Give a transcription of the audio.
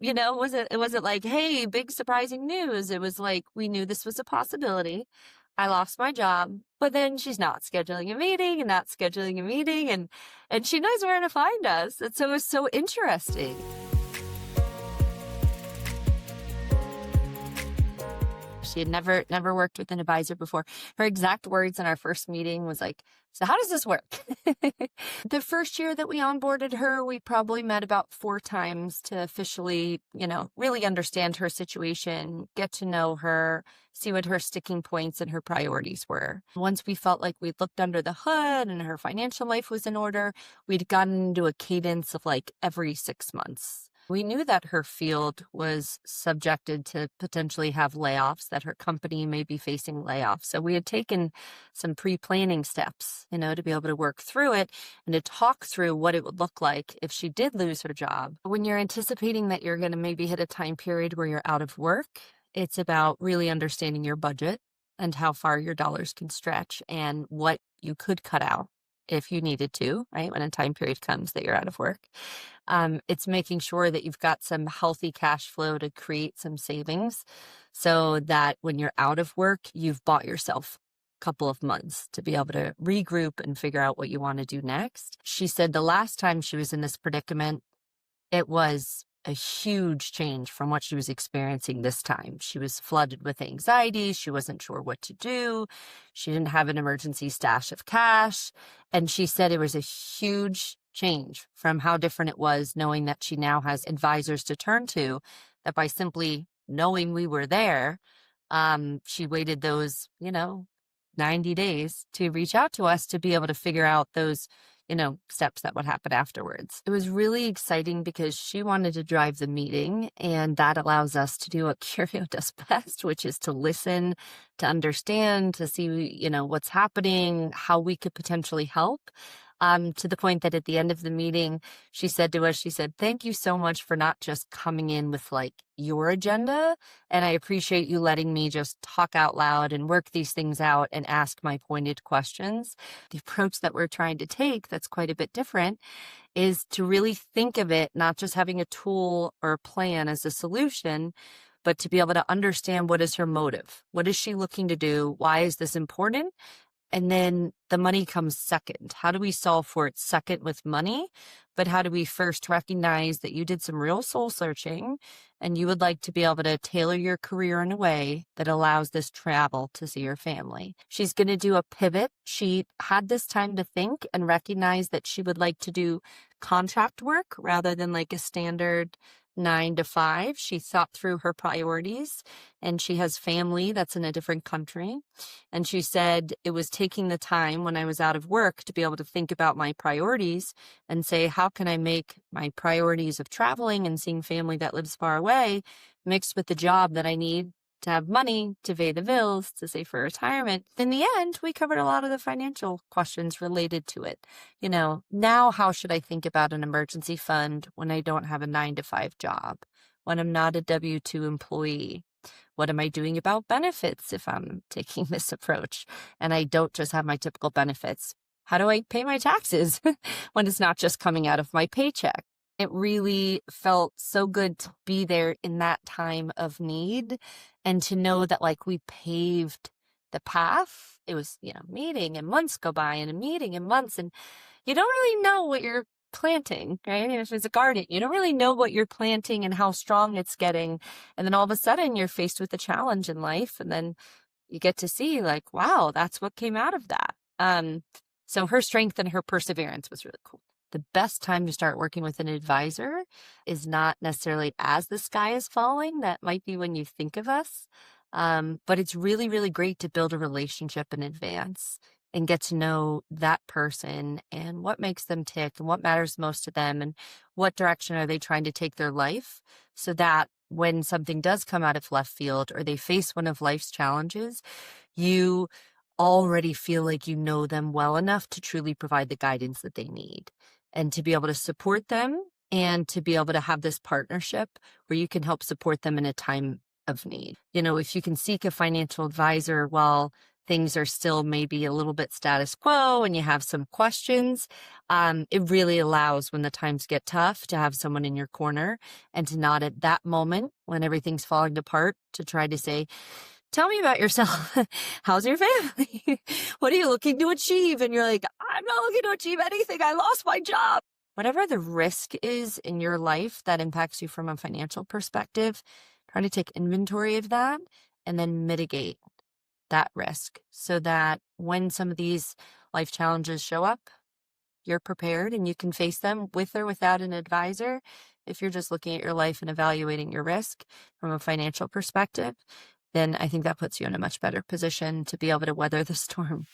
it wasn't like, hey, big surprising news. It was like we knew this was a possibility. I lost my job, but then she's not scheduling a meeting and not scheduling a meeting and she knows where to find us. And so it was so interesting. She had never worked with an advisor before. Her exact words in our first meeting was like, "So how does this work?" The first year that we onboarded her, we probably met about 4 times to officially, really understand her situation, get to know her, see what her sticking points and her priorities were. Once we felt like we'd looked under the hood and her financial life was in order, we'd gotten into a cadence of like every 6 months. We knew that her field was subjected to potentially have layoffs, that her company may be facing layoffs. So we had taken some pre-planning steps, to be able to work through it and to talk through what it would look like if she did lose her job. When you're anticipating that you're going to maybe hit a time period where you're out of work, it's about really understanding your budget and how far your dollars can stretch and what you could cut out if you needed to, right? When a time period comes that you're out of work. It's making sure that you've got some healthy cash flow to create some savings so that when you're out of work, you've bought yourself a couple of months to be able to regroup and figure out what you want to do next. She said the last time she was in this predicament, it was a huge change from what she was experiencing this time. She was flooded with anxiety. She wasn't sure what to do. She didn't have an emergency stash of cash. And she said it was a huge change from how different it was knowing that she now has advisors to turn to, that by simply knowing we were there, she waited those, 90 days to reach out to us to be able to figure out those steps that would happen afterwards. It was really exciting because she wanted to drive the meeting, and that allows us to do what Curio does best, which is to listen, to understand, to see, what's happening, how we could potentially help. To the point that at the end of the meeting, she said to us, "Thank you so much for not just coming in with like your agenda. And I appreciate you letting me just talk out loud and work these things out and ask my pointed questions." The approach that we're trying to take, that's quite a bit different, is to really think of it, not just having a tool or a plan as a solution, but to be able to understand what is her motive. What is she looking to do? Why is this important? And then the money comes second. How do we solve for it second with money? But how do we first recognize that you did some real soul searching and you would like to be able to tailor your career in a way that allows this travel to see your family? She's going to do a pivot. She had this time to think and recognize that she would like to do contract work rather than like a standard 9 to 5. She thought through her priorities, and she has family that's in a different country. And she said it was taking the time when I was out of work to be able to think about my priorities and say, how can I make my priorities of traveling and seeing family that lives far away mixed with the job that I need to have money to pay the bills, to save for retirement. In the end, we covered a lot of the financial questions related to it. Now how should I think about an emergency fund when I don't have a 9 to 5 job, when I'm not a W-2 employee? What am I doing about benefits if I'm taking this approach and I don't just have my typical benefits? How do I pay my taxes when it's not just coming out of my paycheck? It really felt so good to be there in that time of need and to know that like we paved the path. It was, meeting and months go by and a meeting and months, and you don't really know what you're planting, right? And if it's a garden, you don't really know what you're planting and how strong it's getting. And then all of a sudden you're faced with a challenge in life, and then you get to see like, wow, that's what came out of that. So her strength and her perseverance was really cool. The best time to start working with an advisor is not necessarily as the sky is falling. That might be when you think of us. But it's really, really great to build a relationship in advance and get to know that person and what makes them tick and what matters most to them and what direction are they trying to take their life, so that when something does come out of left field or they face one of life's challenges, you already feel like you know them well enough to truly provide the guidance that they need and to be able to support them and to be able to have this partnership where you can help support them in a time of need. If you can seek a financial advisor while things are still maybe a little bit status quo and you have some questions, it really allows when the times get tough to have someone in your corner and to not at that moment when everything's falling apart to try to say, tell me about yourself. How's your family? What are you looking to achieve? And you're like, I'm not looking to achieve anything. I lost my job. Whatever the risk is in your life that impacts you from a financial perspective, try to take inventory of that and then mitigate that risk so that when some of these life challenges show up, you're prepared and you can face them with or without an advisor. If you're just looking at your life and evaluating your risk from a financial perspective, then I think that puts you in a much better position to be able to weather the storm.